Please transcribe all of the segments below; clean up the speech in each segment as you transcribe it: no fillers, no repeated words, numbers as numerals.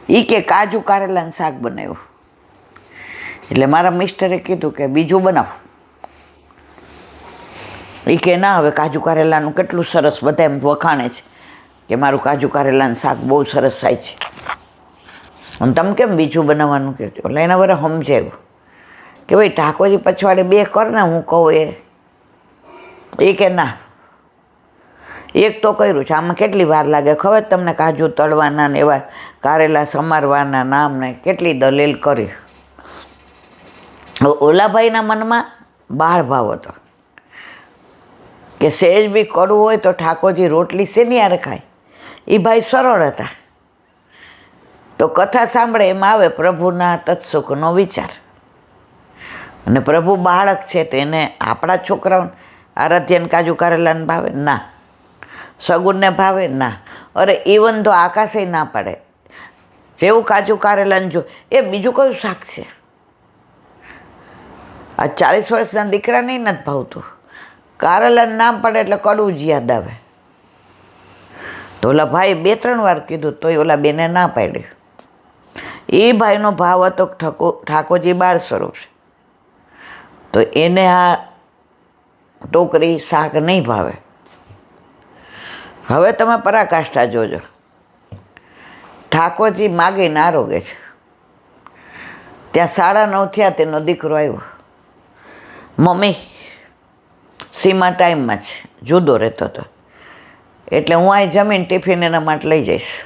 એ કે કાજુ કારેલાનું શાક બનાવ્યું. એટલે મારા મિસ્ટરે કીધું કે બીજું બનાવ. એ કે ના, હવે કાજુ કારેલાનું કેટલું સરસ બધા એમ વખાણે છે કે મારું કાજુ કારેલાનું શાક બહુ સરસ થાય છે. અને તમે કેમ બીજું બનાવવાનું કહો? એટલે એના વરે સમજાયું કે ભાઈ ઠાકોરજી પછવાડે 2 કર ને, હું કહું એ કે ના, એક તો કર્યું છે, આમાં કેટલી વાર લાગે ખબર તમને? કાજુ તળવાના ને એવા કારેલા સમારવાના નામ ને કેટલી દલીલ કરી. ઓલાભાઈના મનમાં બાળ ભાવ હતો કે સહેજ બી કડવું હોય તો ઠાકોરજી રોટલી શેની હારે ખાય. એ ભાઈ સરળ હતા. તો કથા સાંભળે એમ આવે પ્રભુના તત્સુખનો વિચાર. અને પ્રભુ બાળક છે તો એને આપણા છોકરાઓને આરાધ્યાને કાજુ કારેલાને ભાવે ના, સગુનને ભાવે ના. અરે ઇવન તો આકાશે ના પાડે, જેવું કાજુ કારેલાને જો એ બીજું કયું શાક છે. આ 40 વર્ષના દીકરાને નથી ભાવતું. કારેલાનું નામ પડે એટલે કડવું જ યાદ આવે. તો ઓલા ભાઈ 2-3 વાર કીધું તોય ઓલા બેને ના પાડી. એ ભાઈનો ભાવ હતો ઠાકોરજી બાળ સ્વરૂપ છે, તો એને આ ટોકરી શાક નહીં ભાવે. હવે તમે પરાકાષ્ઠા જોજો. ઠાકોરજી માગીને આરોગે છે. ત્યાં 9:30 થયા, તેનો દીકરો આવ્યો. મમ્મી, સીમા ટાઈમમાં છે, જુદો રહેતો હતો, એટલે હું અહીં જમીન ટિફિન એના માટે લઈ જઈશ.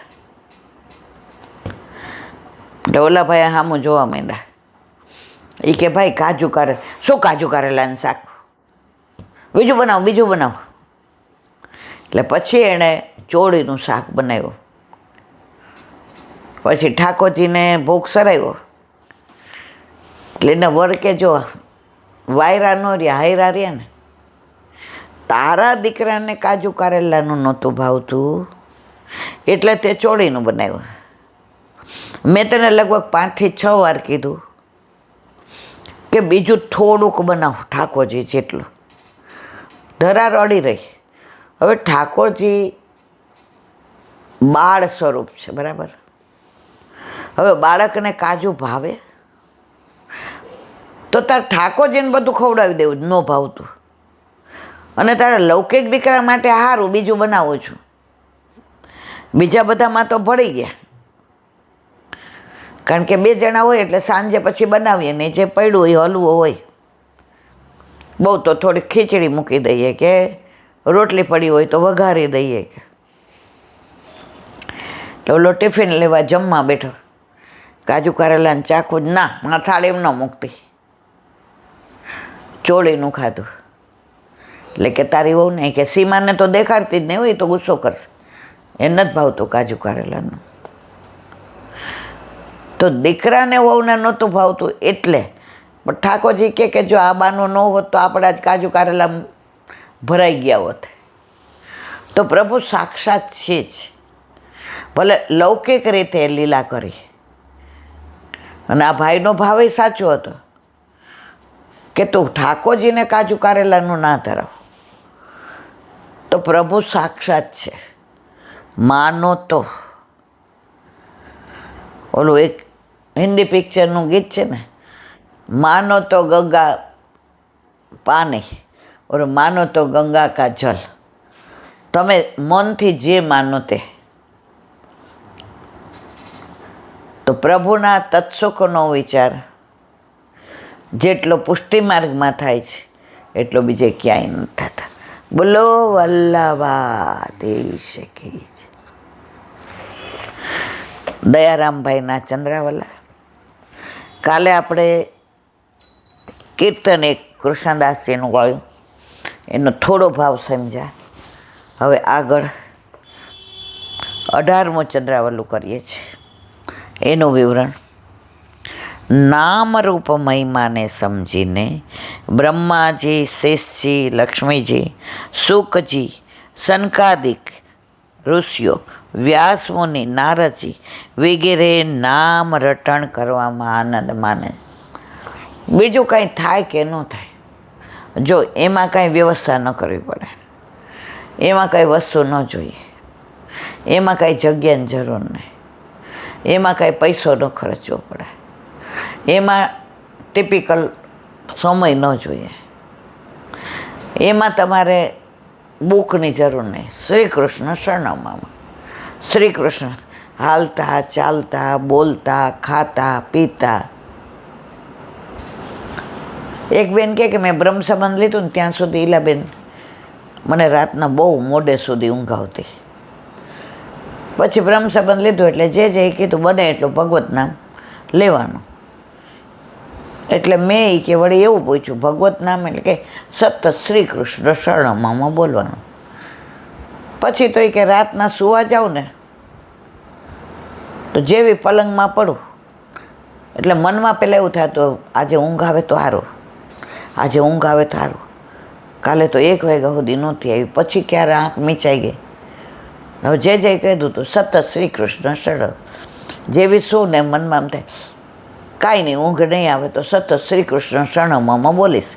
એટલે ઓલા ભાઈ સામું જોવા માંડ્યા. એ કે ભાઈ શું કાજુ કારેલાનું શાક? બીજું બનાવો. એટલે પછી એણે ચોળીનું શાક બનાવ્યું. પછી ઠાકોરજીને ભોગ સરાવ્યો. એટલે એને વરકે જો વાયરા ન રહ્યા, હાયરા રહ્યા ને, તારા દીકરાને કાજુ કારેલાનું નહોતું ભાવતું એટલે તે ચોળીનું બનાવ્યું. મેં તને લગભગ 5 થી 6 વાર કીધું કે બીજું થોડુંક બનાવ ઠાકોરજી જેટલું. ધરાર અડી રહી. હવે ઠાકોરજી બાળ સ્વરૂપ છે, બરાબર? હવે બાળકને કાજુ ભાવે તો તાર ઠાકોરજીને બધું ખવડાવી દેવું, ન ભાવતું. અને તારા લૌકિક દીકરા માટે સારું બીજું બનાવું છું. બીજા બધામાં તો ભળી ગયા, કારણ કે 2 જણા હોય એટલે સાંજે પછી બનાવીએ ને જે પડ્યું હોય હલવો હોય. બહુ તો થોડીક ખીચડી મૂકી દઈએ કે રોટલી પડી હોય તો વઘારી દઈએ. કે ઓલો ટિફિન લેવા જમવા બેઠો, કાજુ કારેલાને ચાખું જ ના, મારા થાળી એમ ન મૂકતી, ચોળીનું ખાધું. એટલે કે તારી વહુ નહીં, કે સીમાને તો દેખાડતી જ નહીં હોય તો ગુસ્સો કરશે, એ નથી ભાવતું કાજુ કારેલાનું. તો દીકરાને વહુને નહોતું ભાવતું એટલે. પણ ઠાકોરજી કે જો આ બાનું ન હોત તો આપણા જ કાજુ કારેલા ભરાઈ ગયા હોત. તો પ્રભુ સાક્ષાત છે જ, ભલે લૌકિક રીતે લીલા કરી. અને આ ભાઈનો ભાવ એ સાચો હતો કે તું ઠાકોરજીને કાજુ કારેલાનું ના ધરાવ. તો પ્રભુ સાક્ષાત છે. માનો તો ઓલું એક હિન્દી પિક્ચરનું ગીત છે ને, માનો તો ગંગા પાણી ઓર માનો તો ગંગા કા જલ. તમે મનથી જે માનો તે. તો પ્રભુના તત્સુખનો વિચાર જેટલો પુષ્ટિ માર્ગમાં થાય છે એટલો બીજે ક્યાંય નથી થતા. બોલો વલ્લભાધીશ કી જય. દયારામભાઈના ચંદ્રાવલા. કાલે આપણે કીર્તન એક કૃષ્ણદાસજીનું ગાયું, એનો થોડો ભાવ સમજ્યા. હવે આગળ 18મો ચંદ્રાવલું કરીએ છીએ, એનું વિવરણ. નામરૂપ મહિમાને સમજીને બ્રહ્માજી, શેષજી, લક્ષ્મીજી, શુકજી, સનકાદિક ઋષિઓ, વ્યાસમુનિ, નારદજી વગેરે નામ રટણ કરવામાં આનંદ માને. બીજું કાંઈ થાય કે ન થાય, જો એમાં કાંઈ વ્યવસ્થા ન કરવી પડે, એમાં કાંઈ વસ્તુ ન જોઈએ, એમાં કાંઈ જગ્યાની જરૂર નહીં. એમાં કાંઈ પૈસો ન ખર્ચવો પડે, એમાં ટિપિકલ સમય ન જોઈએ, એમાં તમારે બુકની જરૂર નહીં. શ્રી કૃષ્ણ શરણમાં, શ્રી કૃષ્ણ હાલતા ચાલતા બોલતા ખાતા પીતા. એક બેન કે મેં બ્રહ્મ સંબંધ લીધું ને ત્યાં સુધી ઈલાબેન મને રાતના બહુ મોડે સુધી ઊંઘ આવતી. પછી બ્રહ્મ સંબંધ લીધું એટલે જે કીધું બને એટલું ભગવત નામ લેવાનું. એટલે મેં કે વળી એવું પૂછ્યું, ભગવત નામ એટલે કે સતત શ્રી કૃષ્ણ શરણમાં બોલવાનું. પછી તો એ કે રાતના સુવા જાઉં ને તો જેવી પલંગમાં પડું એટલે મનમાં પહેલાં એવું થતું, આજે ઊંઘ આવે તો સારું, આજે ઊંઘ આવે તો સારું, કાલે તો 1 વાગ્યા સુધી નહોતી આવી. પછી ક્યારે આંખ મીચાઈ ગઈ. હવે જે કીધું હતું સતત શ્રી કૃષ્ણ શરણ. જેવી શું ને મનમાં એમ થાય કાંઈ નહીં, ઊંઘ નહીં આવે તો સતત શ્રી કૃષ્ણ શરણમાં બોલીશ.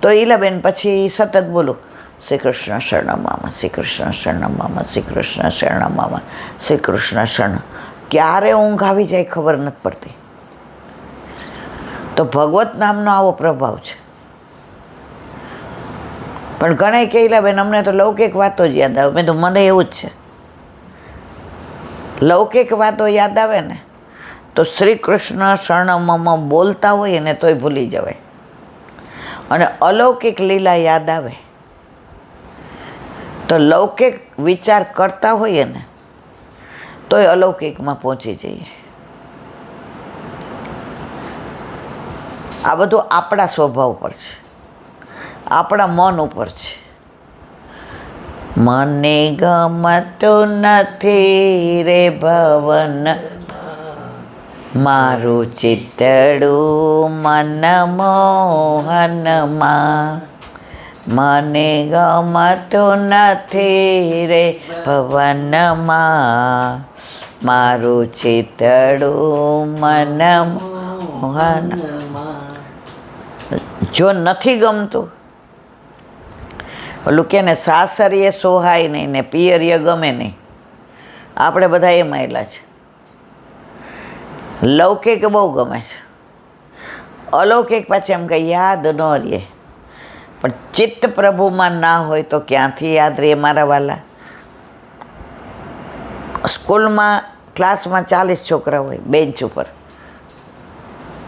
તો ઈલાબેન પછી સતત બોલું, શ્રી કૃષ્ણ શરણમાં, શ્રી કૃષ્ણ શરણમાં, શ્રી કૃષ્ણ શરણમાં, શ્રી કૃષ્ણ શરણ. ક્યારે ઊંઘ આવી જાય ખબર નથી પડતી. તો ભગવત નામનો આવો પ્રભાવ છે. પણ ઘણા કહેલા બેન અમને તો લૌકિક વાતો જ યાદ આવે. મેં તો મને એવું જ છે, લૌકિક વાતો યાદ આવે ને તો શ્રી કૃષ્ણ શરણમાં બોલતા હોઈએ ને તોય ભૂલી જવાય, અને અલૌકિક લીલા યાદ આવે તો લૌકિક વિચાર કરતા હોઈએ ને તોય અલૌકિકમાં પહોંચી જઈએ. આ બધું આપણા સ્વભાવ પર છે, આપણા મન ઉપર છે. મને ગમતું નથી રે ભવન મારું ચિતડું મન મોહનમાં, મને ગમતું નથી રે ભવનમાં મારું ચિતડું મન મોહન. જો નથી ગમતું, ઓલું કે ને સાસરીએ સોહાય નહીં ને પિયરીએ ગમે નહીં, આપણે બધા એમ આવેલા છે. લૌકિક બહુ ગમે છે, અલૌકિક પાછી એમ કંઈ યાદ ન રહે. પણ ચિત્ત પ્રભુમાં ના હોય તો ક્યાંથી યાદ રહે મારા વાલા. સ્કૂલમાં ક્લાસમાં 40 છોકરા હોય બેન્ચ ઉપર,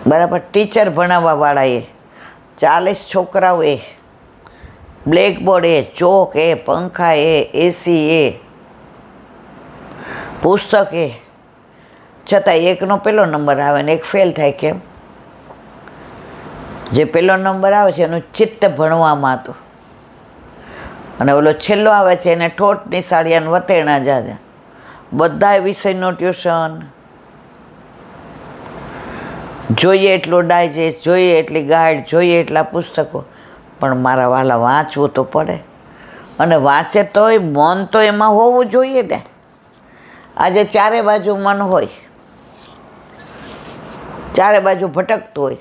બરાબર. ટીચર ભણાવવાવાળા 40 છોકરાઓ, બ્લેકબોર્ડ ચોક પંખા એસી પુસ્તક છતાં એકનો પહેલો નંબર આવે ને એક ફેલ થાય. કેમ? જે પહેલો નંબર આવે છે એનું ચિત્ત ભણવામાં હતું, અને ઓલો છેલ્લો આવે છે એને ઠોઠ નિશાળિયાને વતેણા જાજા, બધા વિષયનું ટ્યુશન, જોઈએ એટલું ડાયજેસ્ટ, જોઈએ એટલી ગાઈડ, જોઈએ એટલા પુસ્તકો. પણ મારા વાલા વાંચવું તો પડે, અને વાંચે તોય મન તો એમાં હોવું જોઈએ ને. આજે ચારે બાજુ મન હોય, ચારે બાજુ ભટકતું હોય,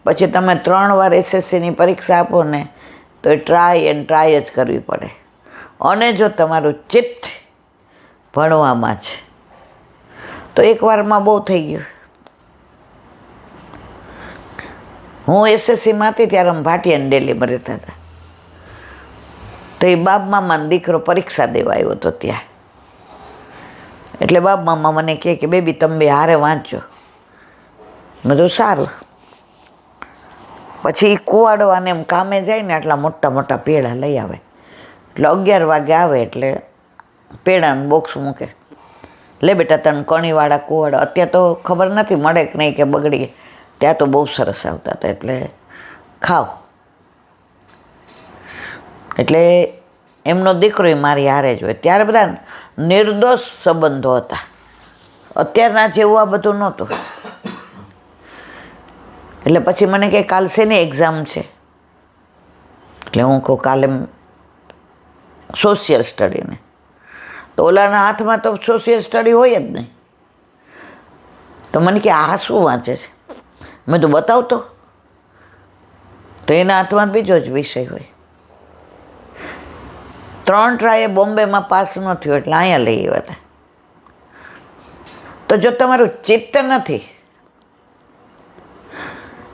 પછી તમે 3 વાર SSCની પરીક્ષા આપો ને તો એ ટ્રાય જ કરવી પડે. અને જો તમારું ચિત્ત ભણવામાં છે તો એકવારમાં બહુ થઈ ગયું. હું SSCમાં હતી ત્યારે અમે ભાટિયાની ડેલીમાં રહેતા હતા. તો એ બાપ મામાનો દીકરો પરીક્ષા દેવા આવ્યો હતો ત્યાં. એટલે બાપ મામા મને કે બેબી તમે બે હારે વાંચો. મેં તો સારું. પછી એ કુવાડવાને એમ કામે જાય ને આટલા મોટા મોટા પેડા લઈ આવે, એટલે 11 વાગે આવે એટલે પેડાનું બોક્સ મૂકે, લે બેટા તને કણીવાળા કુવાડા. અત્યારે તો ખબર નથી મળે કે નહીં કે બગડી, ત્યાં તો બહુ સરસ આવતા હતા, એટલે ખાઓ. એટલે એમનો દીકરો મારી હારે જ હોય. ત્યારે બધા નિર્દોષ સંબંધો હતા, અત્યારના જેવું આ બધું નહોતું. એટલે પછી મને કે કાલ શેની એક્ઝામ છે? એટલે હું કહું કાલે સોશિયલ સ્ટડીને. તો ઓલાના હાથમાં તો સોશિયલ સ્ટડી હોય જ નહીં. તો મને કે આ શું વાંચે છે? મેં તો બતાવતો. તો એના હાથમાં બીજો જ વિષય હોય. 3 ટ્રાયે બોમ્બેમાં પાસ ન થયો એટલે અહીંયા લઈ આવ્યા હતા. તો જો તમારું ચિત્ત નથી,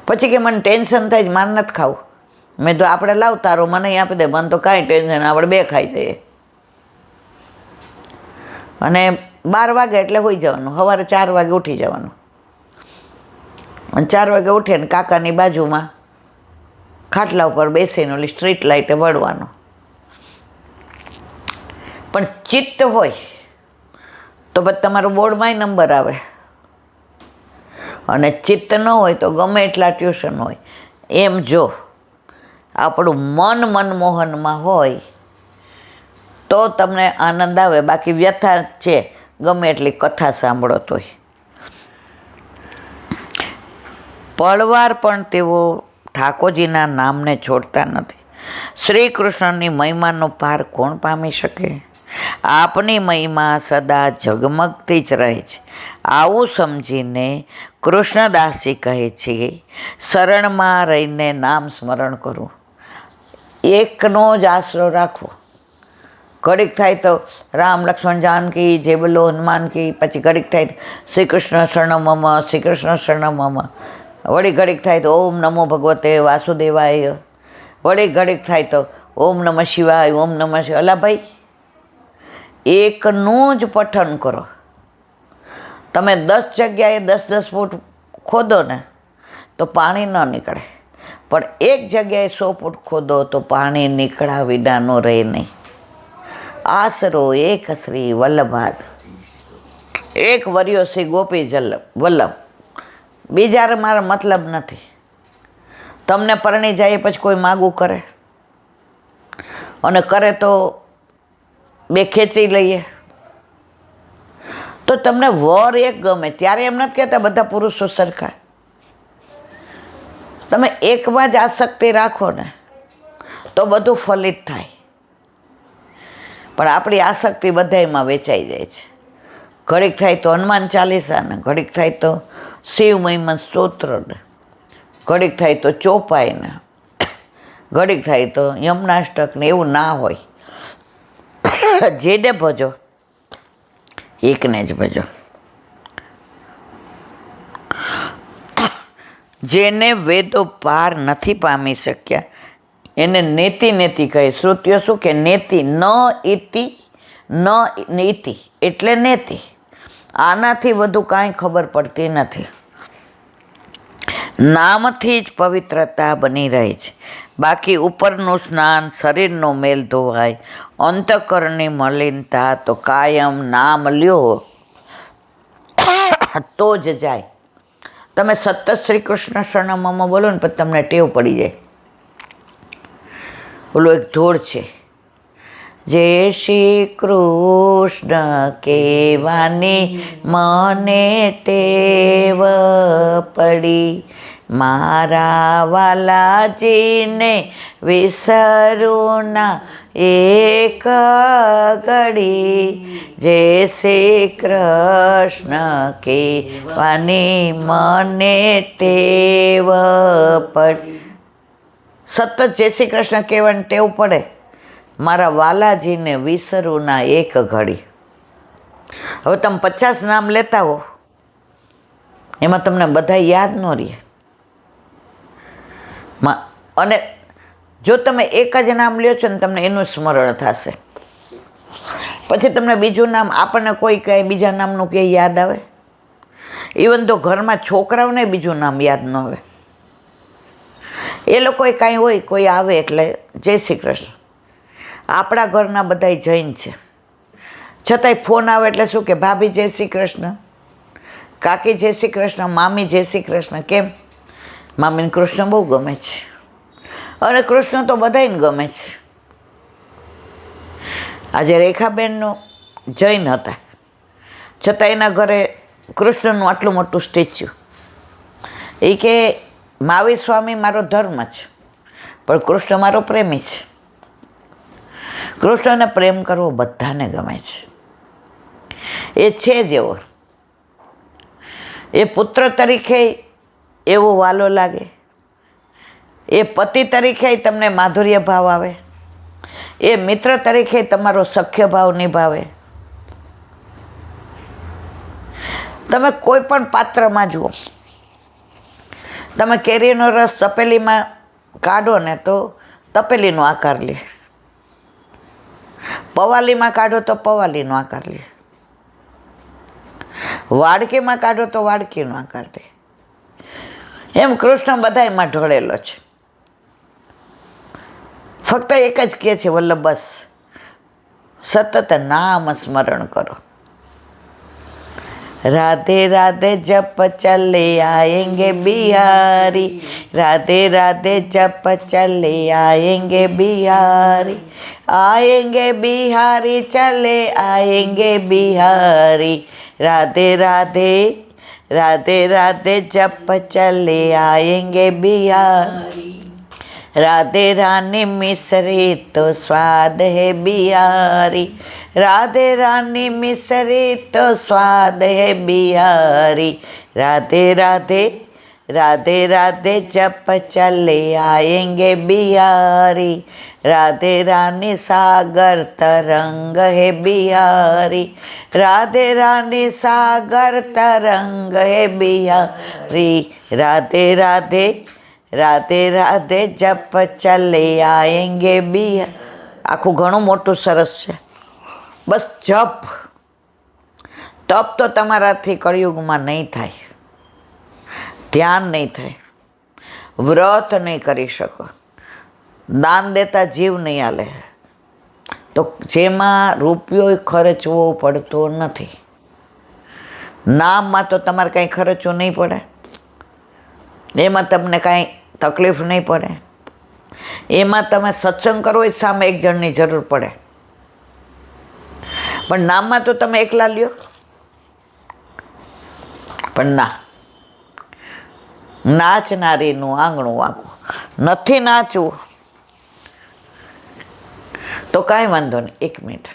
પછી કે મને ટેન્શન થાય છે, મારે નથી ખાવું, મેં તો આપણે લાવ તારો મને અહીં આપી દે, મને તો કાંઈ ટેન્શન, આપણે બે ખાઈ જઈએ. અને 12 વાગે એટલે હોઈ જવાનું, સવારે 4 વાગે ઉઠી જવાનું. અને 4 વાગે ઉઠીને કાકાની બાજુમાં ખાટલા ઉપર બેસીને ઓલી સ્ટ્રીટ લાઇટે વળવાનું. પણ ચિત્ત હોય તો પછી તમારું બોર્ડમાંય નંબર આવે, અને ચિત્ત ન હોય તો ગમે એટલા ટ્યુશન હોય. એમ જો આપણું મન મનમોહનમાં હોય તો તમને આનંદ આવે, બાકી વ્યથા છે ગમે એટલી કથા સાંભળો તોય. પળવાર પણ તેઓ ઠાકોરજીના નામને છોડતા નથી. શ્રી કૃષ્ણની મહિમાનો પાર કોણ પામી શકે? આપની મહિમા સદા ઝગમગતી જ રહે છે. આવું સમજીને કૃષ્ણદાસજી કહે છે, શરણમાં રહીને નામ સ્મરણ કરવું, એકનો જ આશરો રાખવો. ઘડીક થાય તો રામ લક્ષ્મણ જાનકી જય બોલો હનુમાન કી, પછી ઘડીક થાય તો શ્રી કૃષ્ણ શરણમમ, શ્રી કૃષ્ણ શરણમમ, વળી ઘડીક થાય તો ઓમ નમો ભગવતે વાસુદેવાય, વળી ઘડીક થાય તો ઓમ નમઃ શિવાય, ઓમ નમઃ શિવાય. અલા ભાઈ, એકનું જ પઠન કરો. તમે 10 જગ્યાએ 10 ફૂટ ખોદો ને તો પાણી ન નીકળે, પણ એક જગ્યાએ 100 ફૂટ ખોદો તો પાણી નીકળ્યા વિનાનો રહે નહીં. આસરો એક શ્રી વલ્લભાદ, એક વર્યો શ્રી ગોપી વલ્લભ. બીજા મારો મતલબ નથી. તમને પરણી જાય પછી કોઈ માગું કરે, અને કરે તો બે ખેંચી લઈએ, તો તમને વર એક ગમે. ત્યારે એમ નથી કહેતા બધા પુરુષો સરખા. તમે એકમાં જ આસક્તિ રાખો ને તો બધું ફલિત થાય. પણ આપણી આસક્તિ બધામાં વેચાઈ જાય છે. ઘડીક થાય તો હનુમાન ચાલીસા ને, ઘડીક થાય તો શિવ મહિમન સ્તોત્ર ને, ઘડીક થાય તો ચોપાઈ ને, ઘડીક થાય તો યમનાષ્ટક ને. એવું ના હોય. જેને ભજો એકને જ ભજો. જેને વેદો પાર નથી પામી શક્યા એને નેતિ નેતિ કહે. શ્રુતિઓ શું કે નેતિ, ન ઇતિ ન નીતિ એટલે નેતિ. આનાથી વધુ કાંઈ ખબર પડતી નથી. નામથી જ પવિત્રતા બની રહે છે. બાકી ઉપરનું સ્નાન, શરીરનો મેલ ધોવાય, અંતઃકરણની મલિનતા તો કાયમ નામ લ્યો તો જ જાય. તમે સતત શ્રી કૃષ્ણ શરણમમાં બોલો ને પછી તમને ટેવ પડી જાય. ઓલો એક ધોળ છે, જય શ્રી કૃષ્ણ કહેવાની મને ટેવ પડી, મારા વાલાજીને વિસરું ના એક ઘડી, જય શ્રી કૃષ્ણ કહેવાની મને ટેવ પડી. સતત જય શ્રી કૃષ્ણ કહેવાની ટેવ પડે, મારા વાલાજીને વિસરું ના એક ઘડી. હવે તમે 50 નામ લેતા હો, એમાં તમને બધા યાદ ન રહે. અને જો તમે એક જ નામ લ્યો છો ને તમને એનું સ્મરણ થશે, પછી તમને બીજું નામ, આપણને કોઈ કહે બીજા નામનું કે યાદ આવે. ઇવન તો ઘરમાં છોકરાઓને બીજું નામ યાદ ન આવે. એ લોકોએ કાંઈ હોય, કોઈ આવે એટલે જય શ્રી કૃષ્ણ. આપણા ઘરના બધાય જૈન છે, છતાંય ફોન આવે એટલે શું કે ભાભી જય શ્રી કૃષ્ણ, કાકી જય શ્રી કૃષ્ણ, મામી જય શ્રી કૃષ્ણ. કેમ? મામીને કૃષ્ણ બહુ ગમે છે, અને કૃષ્ણ તો બધાને ગમે છે. આજે રેખાબેનનો જૈન હતા, છતાં એના ઘરે કૃષ્ણનું આટલું મોટું સ્ટેચ્યુ. એ કે મહાવીર સ્વામી મારો ધર્મ છે, પણ કૃષ્ણ મારો પ્રેમી છે. કૃષ્ણને પ્રેમ કરવો બધાને ગમે છે. એ છે જેવો, એ પુત્ર તરીકે એવો વાલો લાગે, એ પતિ તરીકે તમને માધુર્ય ભાવ આવે, એ મિત્ર તરીકે તમારો સખ્ય ભાવ નિભાવે. તમે કોઈ પણ પાત્રમાં જુઓ, તમે કેરીનો રસ તપેલીમાં કાઢો ને તો તપેલીનો આકાર લે, પવાલીમાં કાઢો તો પવાલીનો આકાર લે, વાડકીમાં કાઢો તો વાડકીનો આકાર લે. એમ કૃષ્ણ બધાયમાં ઢળેલો છે. ફક્ત એક જ કહે છે વલ્લભ, બસ સતત નામ સ્મરણ કરો. રાધે રાધે જપ ચલે આએંગે બિહારી, રાધે રાધે જપ ચલે આએંગે બિહારી, આएंगे बिहारी चले आएंगे बिहारी, राधे राधे राधे राधे जप चले आएंगे बिहारी, राधे रानी मिसरी तो स्वाद है बिहारी, राधे रानी मिसरी तो स्वाद है बिहारी, राधे राधे राधे राधे जप चले आएंगे बिहारी, राधे रानी सागर तरंग है बिहारी, राधे रानी सागर तरंग है बिहारी, राधे राधे राधे राधे जप चले आएंगे बिहारी. આખું ઘણું મોટું સરસ છે. બસ જપ, તપ તો તમારાથી કળિયુગમાં નહીં થાય, ધ્યાન નહીં થાય, વ્રત નહીં કરી શકો, દાન દેતા જીવ નહીં હાલે, તો જેમાં રૂપિયો ખર્ચવો પડતો નથી. નામમાં તો તમારે કાંઈ ખર્ચવું નહીં પડે, એમાં તમને કાંઈ તકલીફ નહીં પડે. એમાં તમે સત્સંગ કરો એ સામે એક જણની જરૂર પડે, પણ નામમાં તો તમે એકલા લ્યો. પણ ના, નાચનારીનું આંગણું વાંકું. નથી નાચવું તો કાંઈ વાંધો નહીં, 1 મિનિટ.